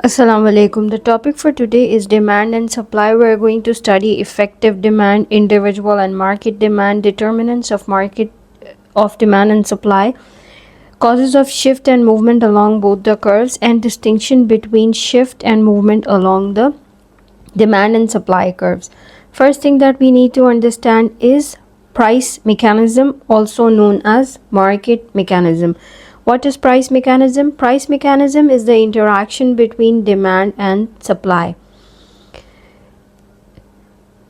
Assalamu alaikum. The topic for today is demand and supply. We're going to study effective demand, individual and market demand, determinants of demand and supply, causes of shift and movement along both the curves, and distinction between shift and movement along the demand and supply curves. First thing that we need to understand is price mechanism, also known as market mechanism. What is price mechanism? Price mechanism is the interaction between demand and supply.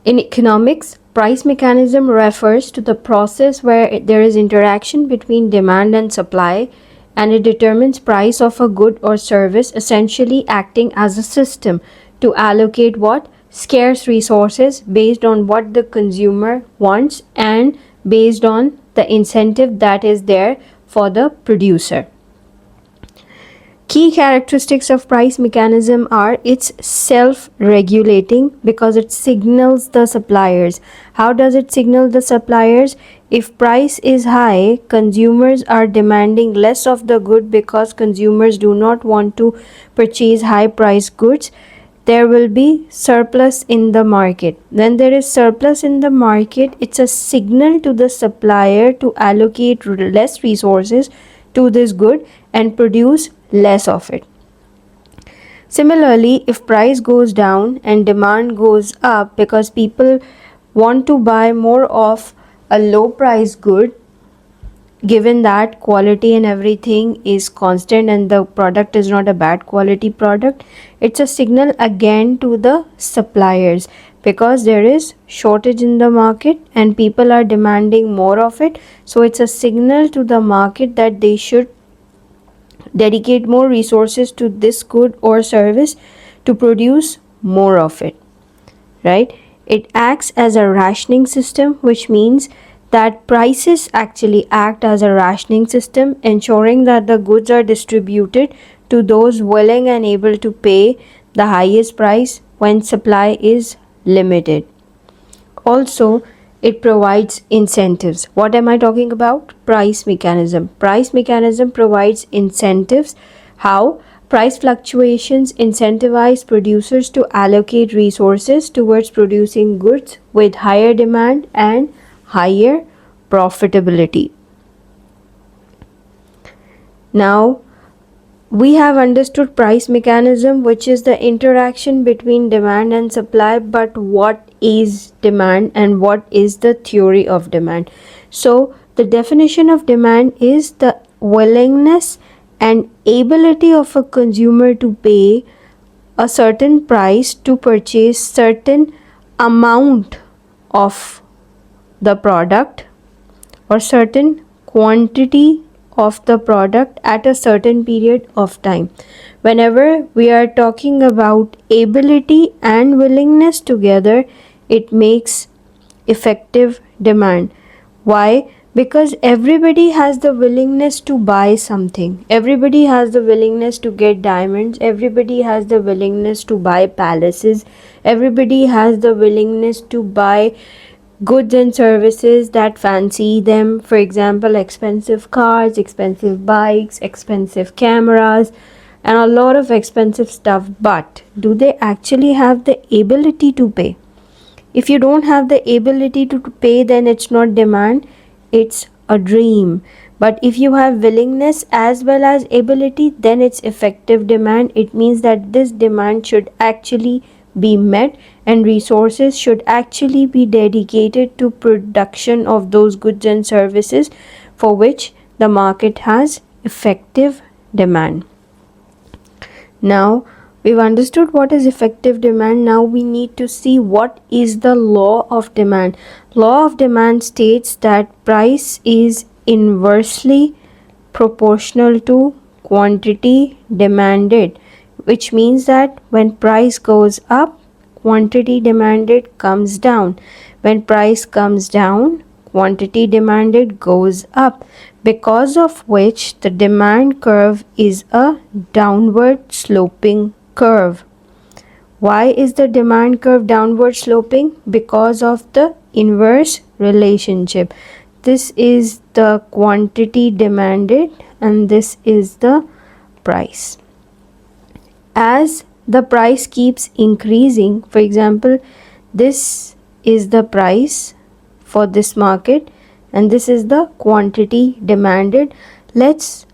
In economics, price mechanism refers to the process where there is interaction between demand and supply, and it determines price of a good or service, essentially acting as a system to allocate what? Scarce resources based on what the consumer wants and based on the incentive that is there for the producer. Key characteristics of price mechanism are it's self-regulating because it signals the suppliers. How does it signal the suppliers? If price is high, consumers are demanding less of the good because consumers do not want to purchase high price goods. There will be surplus in the market. When there is surplus in the market, it's a signal to the supplier to allocate less resources to this good and produce less of it. Similarly, if price goes down and demand goes up because people want to buy more of a low price good, given that quality and everything is constant and the product is not a bad quality product, it's a signal again to the suppliers because there is shortage in the market and people are demanding more of it. So it's a signal to the market that they should dedicate more resources to this good or service to produce more of it, right? It acts as a rationing system, which means that prices actually act as a rationing system, ensuring that the goods are distributed to those willing and able to pay the highest price when supply is limited. Also, it provides incentives. What am I talking about? Price mechanism. Price mechanism provides incentives. How? Price fluctuations incentivize producers to allocate resources towards producing goods with higher demand and higher profitability. Now, we have understood price mechanism, which is the interaction between demand and supply, but what is demand and what is the theory of demand? So the definition of demand is the willingness and ability of a consumer to pay a certain price to purchase certain amount of the product or certain quantity of the product at a certain period of time. Whenever we are talking about ability and willingness together, it makes effective demand. Why? Because everybody has the willingness to buy something. Everybody has the willingness to get diamonds. Everybody has the willingness to buy palaces. Everybody has the willingness to buy goods and services that fancy them. For example, expensive cars, expensive bikes, expensive cameras, and a lot of expensive stuff. But do they actually have the ability to pay? If you don't have the ability to pay, then it's not demand, it's a dream. But if you have willingness as well as ability, then it's effective demand. It means that this demand should actually be met and resources should actually be dedicated to production of those goods and services for which the market has effective demand. Now we've understood what is effective demand. Now we need to see what is the law of demand. Law of demand states that price is inversely proportional to quantity demanded, which means that when price goes up, quantity demanded comes down. When price comes down, quantity demanded goes up, because of which the demand curve is a downward sloping curve. Why is the demand curve downward sloping? Because of the inverse relationship. This is the quantity demanded and this is the price. as the price keeps increasing, for example, this is the price for this market and this is the quantity demanded. Let's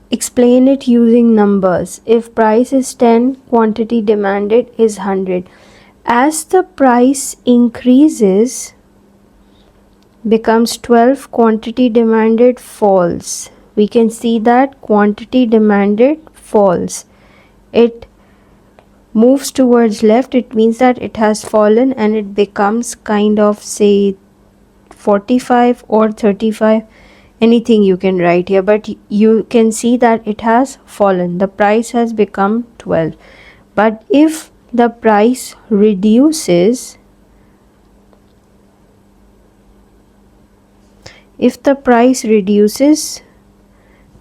explain it using numbers. If price is 10, quantity demanded is 100. As the price increases, becomes 12, quantity demanded falls. We can see that quantity demanded falls. It moves towards left, it means that it has fallen and it becomes kind of say 45 or 35, anything you can write here, but you can see that it has fallen. The price has become 12. But if the price reduces,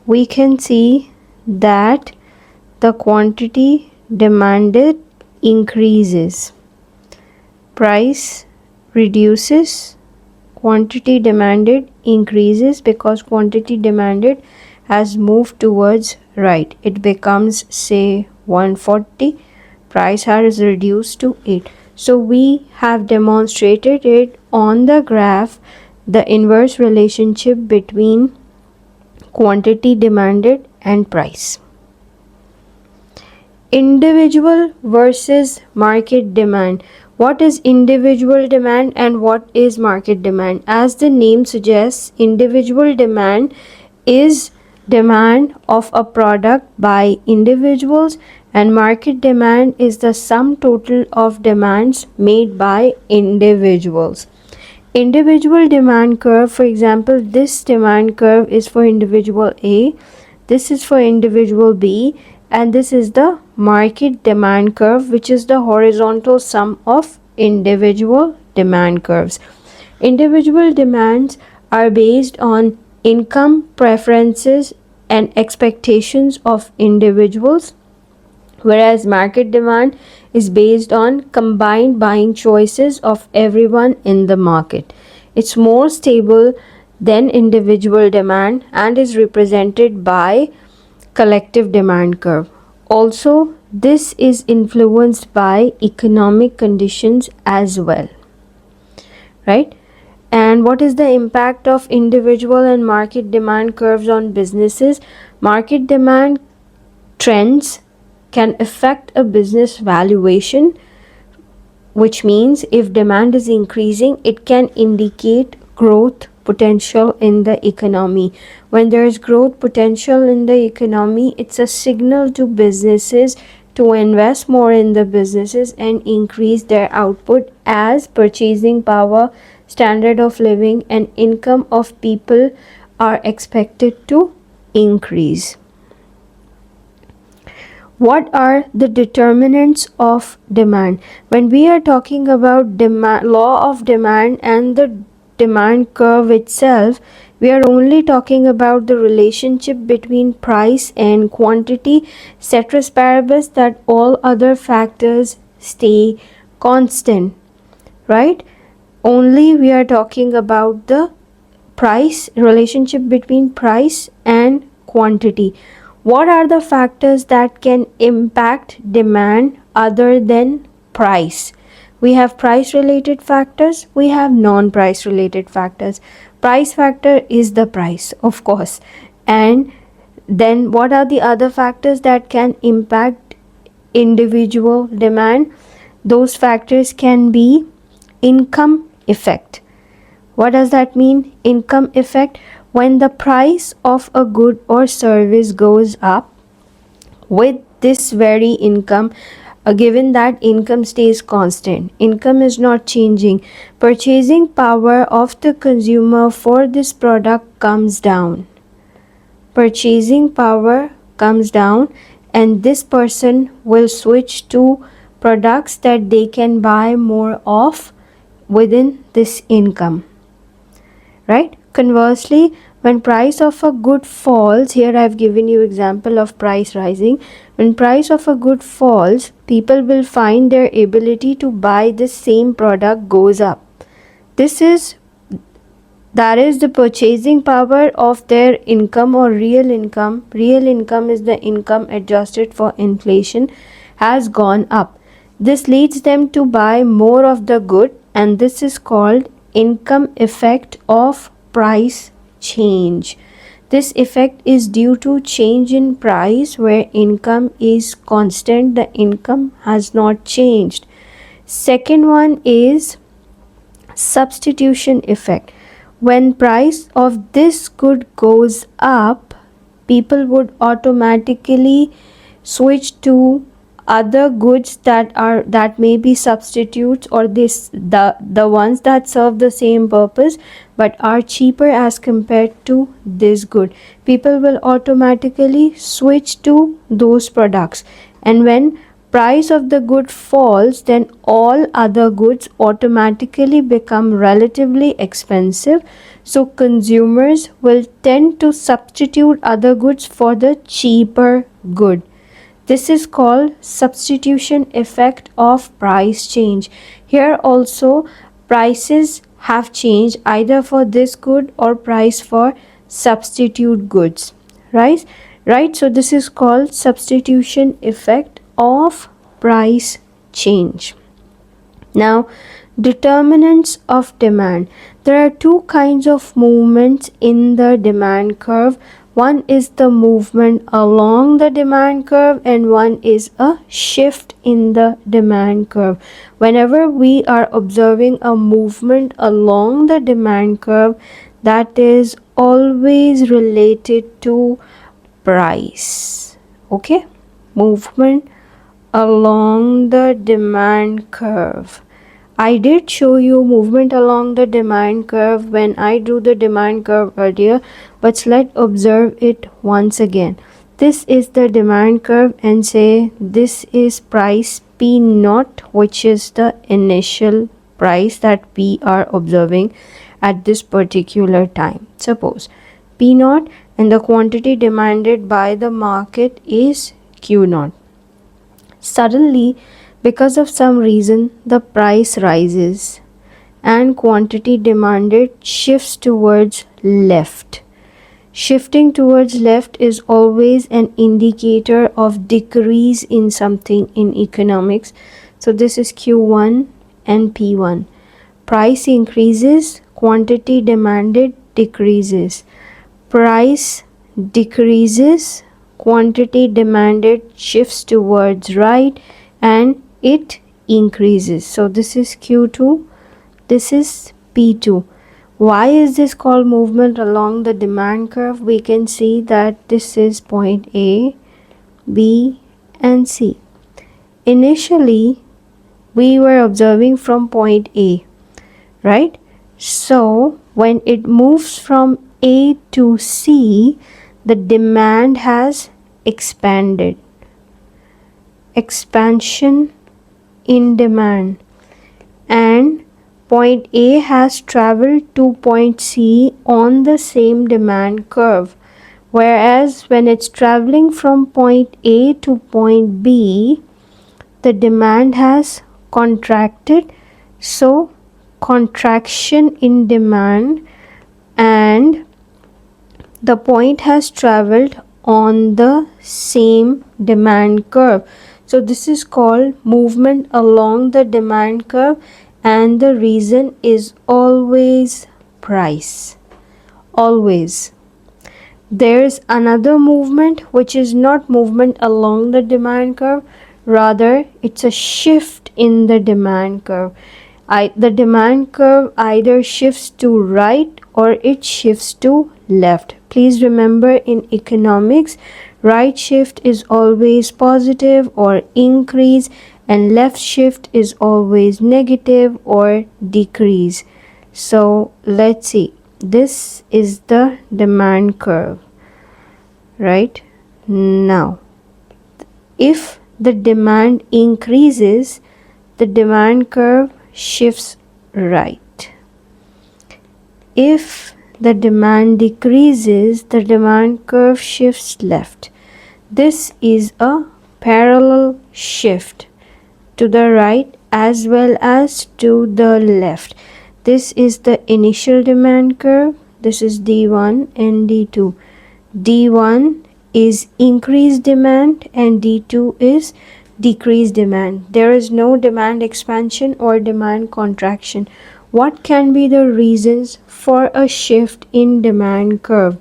we can see that the quantity demanded increases. Price reduces, quantity demanded increases because quantity demanded has moved towards right. It becomes say 140, price has reduced to 8. So we have demonstrated it on the graph, the inverse relationship between quantity demanded and price. Individual versus market demand. What is individual demand and what is market demand? As the name suggests, individual demand is demand of a product by individuals and market demand is the sum total of demands made by individuals. Individual demand curve, for example, this demand curve is for individual A, this is for individual B, and this is the market demand curve, which is the horizontal sum of individual demand curves. Individual demands are based on income, preferences, and expectations of individuals, whereas market demand is based on combined buying choices of everyone in the market. It's more stable than individual demand and is represented by collective demand curve. Also, this is influenced by economic conditions as well, right? And what is the impact of individual and market demand curves on businesses? Market demand trends can affect a business valuation, which means if demand is increasing, it can indicate growth potential in the economy. When there is growth potential in the economy, it's a signal to businesses to invest more in the businesses and increase their output, as purchasing power, standard of living, and income of people are expected to increase. What are the determinants of demand? When we are talking about law of demand and the demand curve itself, we are only talking about the relationship between price and quantity, ceteris paribus that all other factors stay constant, right? Only we are talking about the price, relationship between price and quantity. What are the factors that can impact demand other than price? We have price related factors, we have non-price related factors. Price factor is the price, of course. And then what are the other factors that can impact individual demand? Those factors can be income effect. What does that mean? Income effect. When the price of a good or service goes up, with this very income, given that income stays constant, income is not changing, purchasing power of the consumer for this product comes down. Purchasing power comes down and this person will switch to products that they can buy more of within this income, right? Conversely, when price of a good falls, here I have given you example of price rising. When price of a good falls, people will find their ability to buy the same product goes up. That is the purchasing power of their income or real income. Real income is the income adjusted for inflation, has gone up. This leads them to buy more of the good, and this is called income effect of price change. This effect is due to change in price where income is constant, the income has not changed. Second one is substitution effect. When price of this good goes up, people would automatically switch to other goods that may be substitutes, or the ones that serve the same purpose but are cheaper as compared to this good. People will automatically switch to those products, and when price of the good falls, then all other goods automatically become relatively expensive, so consumers will tend to substitute other goods for the cheaper good. This is called substitution effect of price change. Here also prices have changed either for this good or price for substitute goods. Right? So this is called substitution effect of price change. Now, determinants of demand. There are two kinds of movements in the demand curve. One is the movement along the demand curve, and one is a shift in the demand curve. Whenever we are observing a movement along the demand curve, that is always related to price. Okay? Movement along the demand curve. I did show you movement along the demand curve when I drew the demand curve earlier, but let's observe it once again. This is the demand curve, and say this is price P naught, which is the initial price that we are observing at this particular time. Suppose P naught, and the quantity demanded by the market is Q naught. Suddenly, because of some reason, the price rises and quantity demanded shifts towards left. Shifting towards left is always an indicator of decrease in something in economics. So this is Q1 and P1. Price increases, quantity demanded decreases. Price decreases, quantity demanded shifts towards right, and it increases. So this is Q2, this is P2. Why is this called movement along the demand curve? We can see that this is point A, B, and C. Initially, we were observing from point A, right? So when it moves from A to C, the demand has expanded. Expansion in demand, and point A has traveled to point C on the same demand curve, whereas when it's traveling from point A to point B, the demand has contracted. So contraction in demand, and the point has traveled on the same demand curve. So this is called movement along the demand curve, and the reason is always price. Always. There is another movement which is not movement along the demand curve, rather it's a shift in the demand curve. The demand curve either shifts to right or it shifts to left. Please remember, in economics, right shift is always positive or increase, and left shift is always negative or decrease. So let's see, this is the demand curve, right? Now, if the demand increases, the demand curve shifts right. If the demand decreases, the demand curve shifts left. This is a parallel shift to the right as well as to the left. This is the initial demand curve. This is D1 and D2. D1 is increased demand and D2 is decreased demand. There is no demand expansion or demand contraction. What can be the reasons for a shift in demand curve?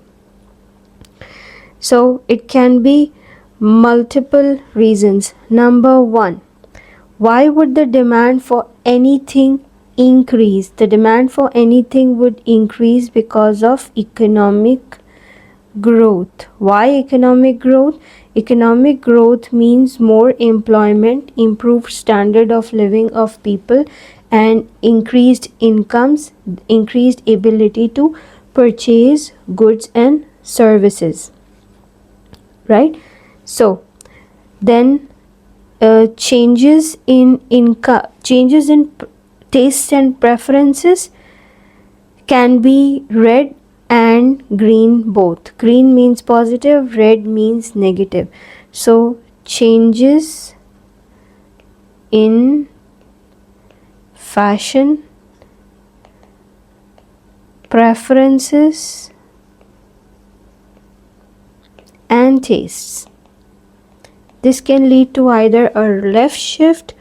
So it can be multiple reasons. Number one, why would the demand for anything increase? The demand for anything would increase because of economic growth. Why economic growth? Economic growth means more employment, improved standard of living of people, and increased incomes, increased ability to purchase goods and services. Right? So then changes in income, changes in tastes and preferences can be red and green both. Green means positive, red means negative. So changes in fashion, preferences and tastes. This can lead to either a left shift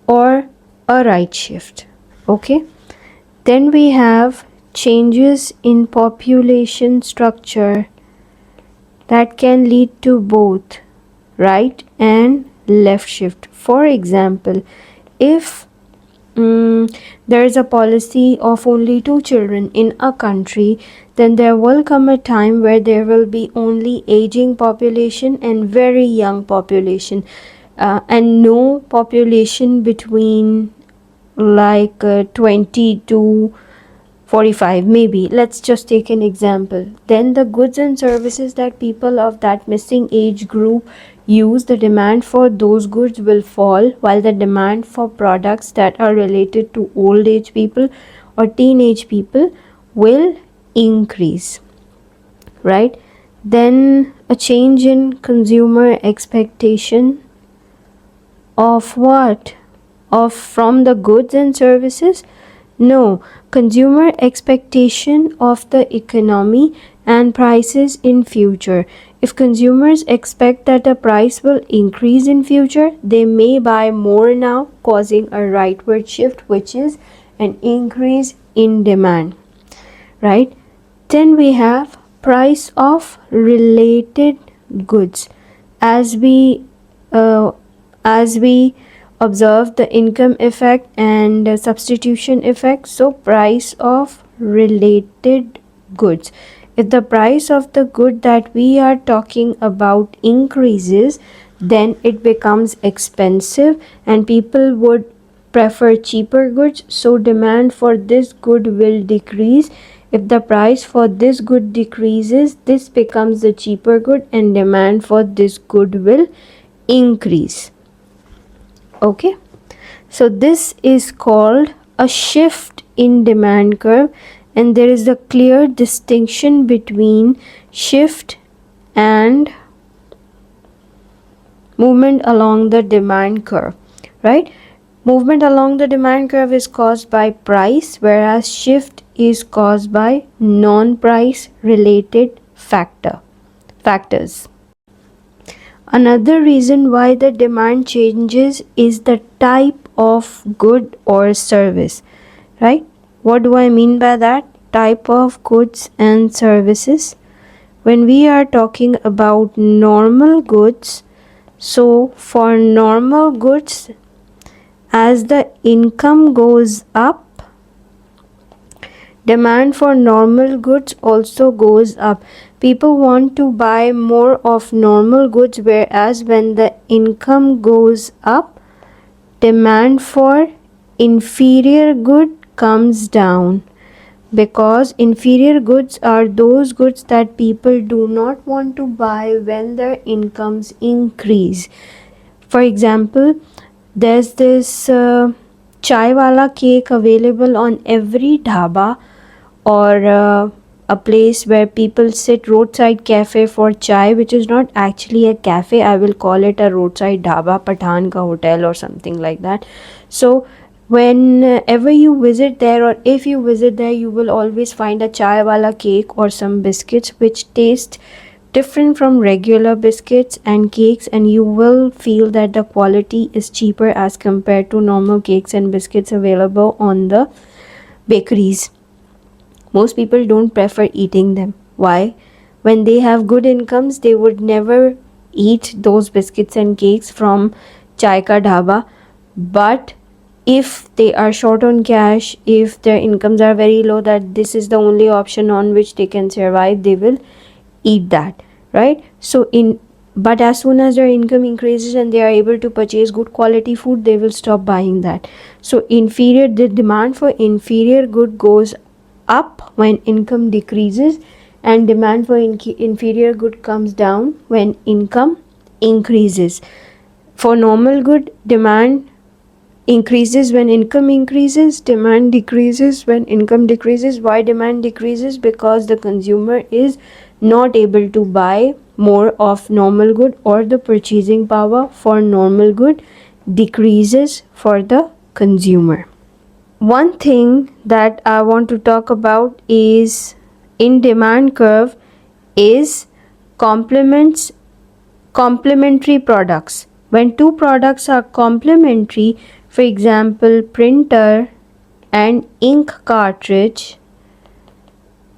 or a right shift. Okay. Then we have changes in population structure that can lead to both right and left shift. For example, if there is a policy of only 2 children in a country, then there will come a time where there will be only aging population and very young population, and no population between 20 to 45 maybe. Let's just take an example. Then the goods and services that people of that missing age group use, the demand for those goods will fall, while the demand for products that are related to old age people or teenage people will increase. Right? Then a change in consumer expectation of what? Of from the goods and services? No, consumer expectation of the economy and prices in future. If consumers expect that the price will increase in future, they may buy more now, causing a rightward shift, which is an increase in demand. Right? Then we have price of related goods. As we observe the income effect and substitution effect, so price of related goods. If the price of the good that we are talking about increases, then it becomes expensive and people would prefer cheaper goods, so demand for this good will decrease. If the price for this good decreases, this becomes the cheaper good and demand for this good will increase. Okay, so this is called a shift in demand curve, and there is a clear distinction between shift and movement along the demand curve. Right? Movement along the demand curve is caused by price, whereas shift is caused by non-price related factors. Another reason why the demand changes is the type of good or service. Right? What do I mean by that? Type of goods and services. When we are talking about normal goods, so for normal goods, as the income goes up, demand for normal goods also goes up. People want to buy more of normal goods, whereas when the income goes up, demand for inferior good comes down, because inferior goods are those goods that people do not want to buy when their incomes increase. For example, there's this chai wala cake available on every dhaba or a place where people sit, roadside cafe for chai, which is not actually a cafe. I will call it a roadside dhaba, Pathan ka hotel or something like that. So whenever you visit there, or if you visit there, you will always find a chai wala cake or some biscuits which taste different from regular biscuits and cakes, and you will feel that the quality is cheaper as compared to normal cakes and biscuits available on the bakeries. Most people don't prefer eating them. Why? When they have good incomes, they would never eat those biscuits and cakes from Chai Ka Dhaba. But if they are short on cash, if their incomes are very low, that this is the only option on which they can survive, they will eat that, right? But as soon as their income increases and they are able to purchase good quality food, they will stop buying that. So the demand for inferior good goes up when income decreases, and demand for inferior good comes down when income increases. For normal good, demand increases when income increases, demand decreases when income decreases. Why demand decreases? Because the consumer is not able to buy more of normal good, or the purchasing power for normal good decreases for the consumer. One thing that I want to talk about is in demand curve is complementary products. When two products are complementary, for example, printer and ink cartridge,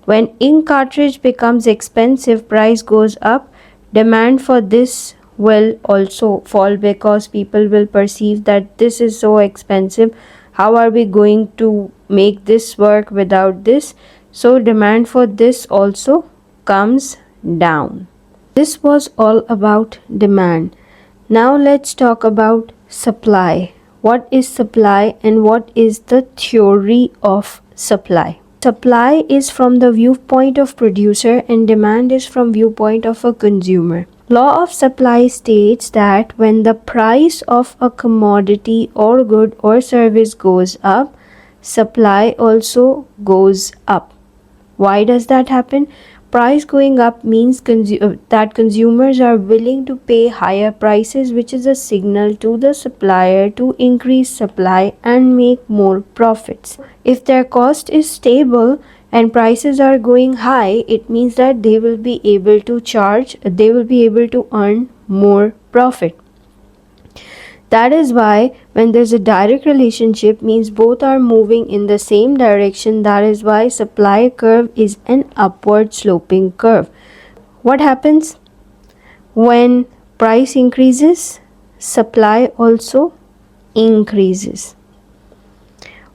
when ink cartridge becomes expensive, price goes up. Demand for this will also fall because people will perceive that this is so expensive. How are we going to make this work without this? So demand for this also comes down. This was all about demand. Now let's talk about supply. What is supply and what is the theory of supply? Supply is from the viewpoint of producer and demand is from viewpoint of a consumer. Law of supply states that when the price of a commodity or good or service goes up, supply also goes up. Why does that happen? Price going up means that consumers are willing to pay higher prices, which is a signal to the supplier to increase supply and make more profits. If their cost is stable and prices are going high, it means that they will be able to earn more profit. That is why when there's a direct relationship, means both are moving in the same direction. That is why supply curve is an upward sloping curve. What happens when price increases? Supply also increases.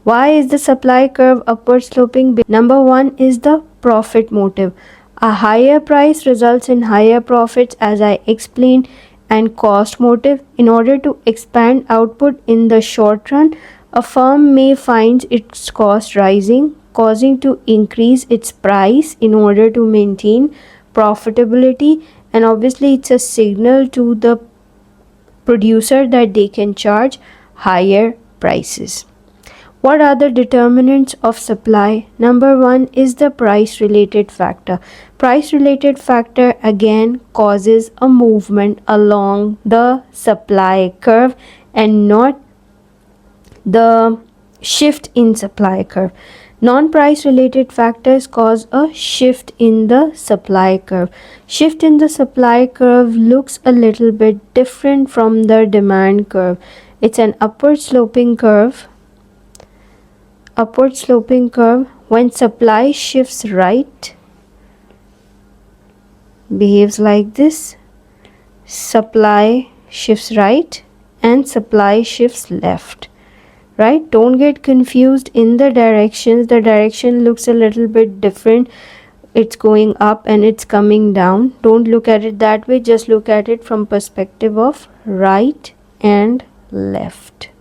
Why is the supply curve upward sloping? Number one is the profit motive. A higher price results in higher profits, as I explained, and cost motive. In order to expand output in the short run, a firm may find its cost rising, causing to increase its price in order to maintain profitability, and obviously it's a signal to the producer that they can charge higher prices. What are the determinants of supply? Number one is the price related factor. Price related factor again causes a movement along the supply curve and not the shift in supply curve. Non-price related factors cause a shift in the supply curve. Shift in the supply curve looks a little bit different from the demand curve. It's an upward sloping curve. Upward sloping curve. When supply shifts right, behaves like this. Supply shifts right and supply shifts left. Right? Don't get confused in the directions. The direction looks a little bit different. It's going up and it's coming down. Don't look at it that way. Just look at it from perspective of right and left.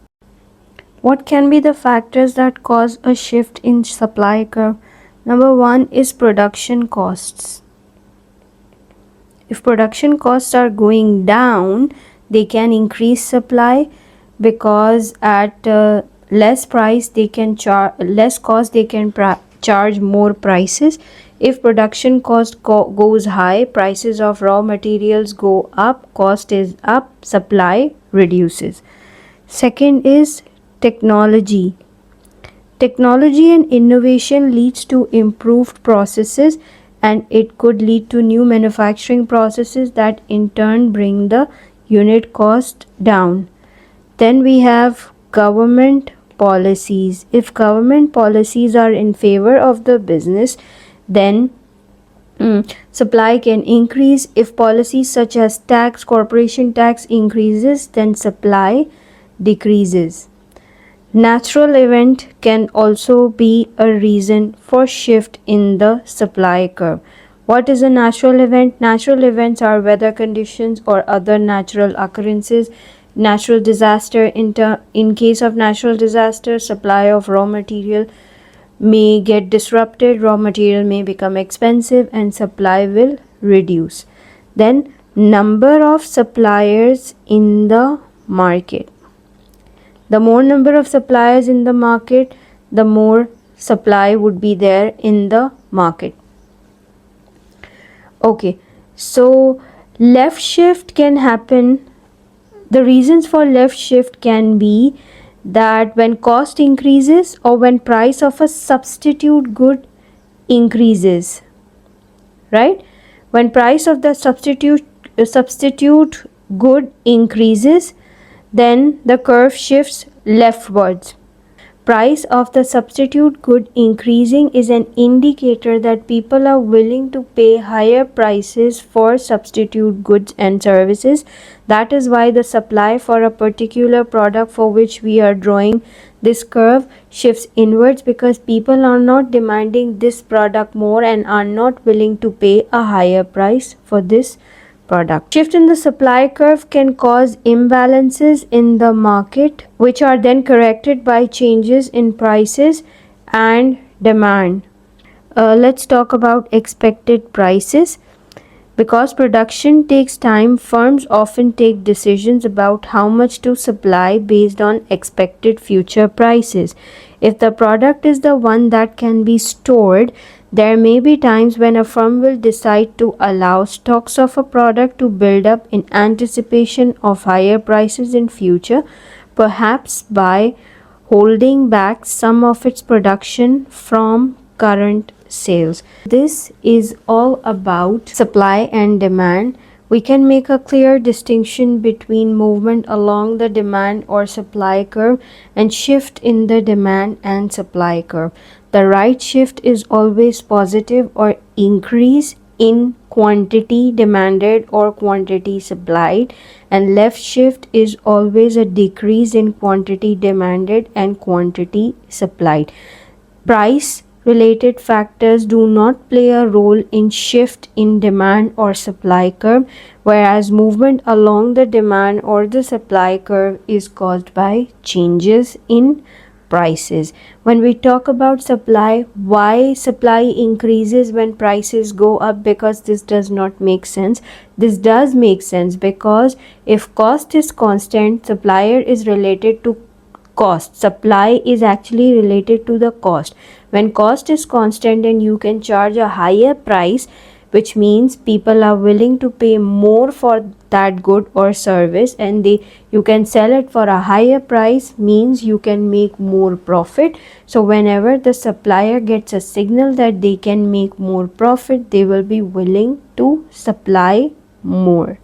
What can be the factors that cause a shift in supply curve? Number one is production costs. If production costs are going down, they can increase supply, because at less price they can less cost they can charge more prices. If production cost goes high, prices of raw materials go up, cost is up, supply reduces. Second is technology. Technology and innovation leads to improved processes and it could lead to new manufacturing processes that in turn bring the unit cost down. Then we have government policies. If government policies are in favor of the business, then supply can increase. If policies such as tax, corporation tax increases, then supply decreases. Natural event can also be a reason for shift in the supply curve. What is a natural event? Natural events are weather conditions or other natural occurrences. Natural disaster, in case of natural disaster, supply of raw material may get disrupted, raw material may become expensive, and supply will reduce. Then number of suppliers in the market. The more number of suppliers in the market, the more supply would be there in the market. Okay, so left shift can happen. The reasons for left shift can be that when cost increases or when price of a substitute good increases, right? When price of the substitute good increases, then the curve shifts leftwards. Price of the substitute good increasing is an indicator that people are willing to pay higher prices for substitute goods and services. That is why the supply for a particular product for which we are drawing this curve shifts inwards, because people are not demanding this product more and are not willing to pay a higher price for this product. Shift in the supply curve can cause imbalances in the market, which are then corrected by changes in prices and demand. Let's talk about expected prices. Because production takes time, firms often take decisions about how much to supply based on expected future prices. If the product is the one that can be stored, there may be times when a firm will decide to allow stocks of a product to build up in anticipation of higher prices in future, perhaps by holding back some of its production from current sales. This is all about supply and demand. We can make a clear distinction between movement along the demand or supply curve and shift in the demand and supply curve. The right shift is always positive or increase in quantity demanded or quantity supplied, and left shift is always a decrease in quantity demanded and quantity supplied. Price related factors do not play a role in shift in demand or supply curve, whereas movement along the demand or the supply curve is caused by changes in prices. When we talk about supply, why supply increases when prices go up? Because this does not make sense. This does make sense because if cost is constant, supplier is related to cost. Supply is actually related to the cost. When cost is constant and you can charge a higher price, which means people are willing to pay more for that good or service, and you can sell it for a higher price, means you can make more profit. So whenever the supplier gets a signal that they can make more profit, they will be willing to supply more.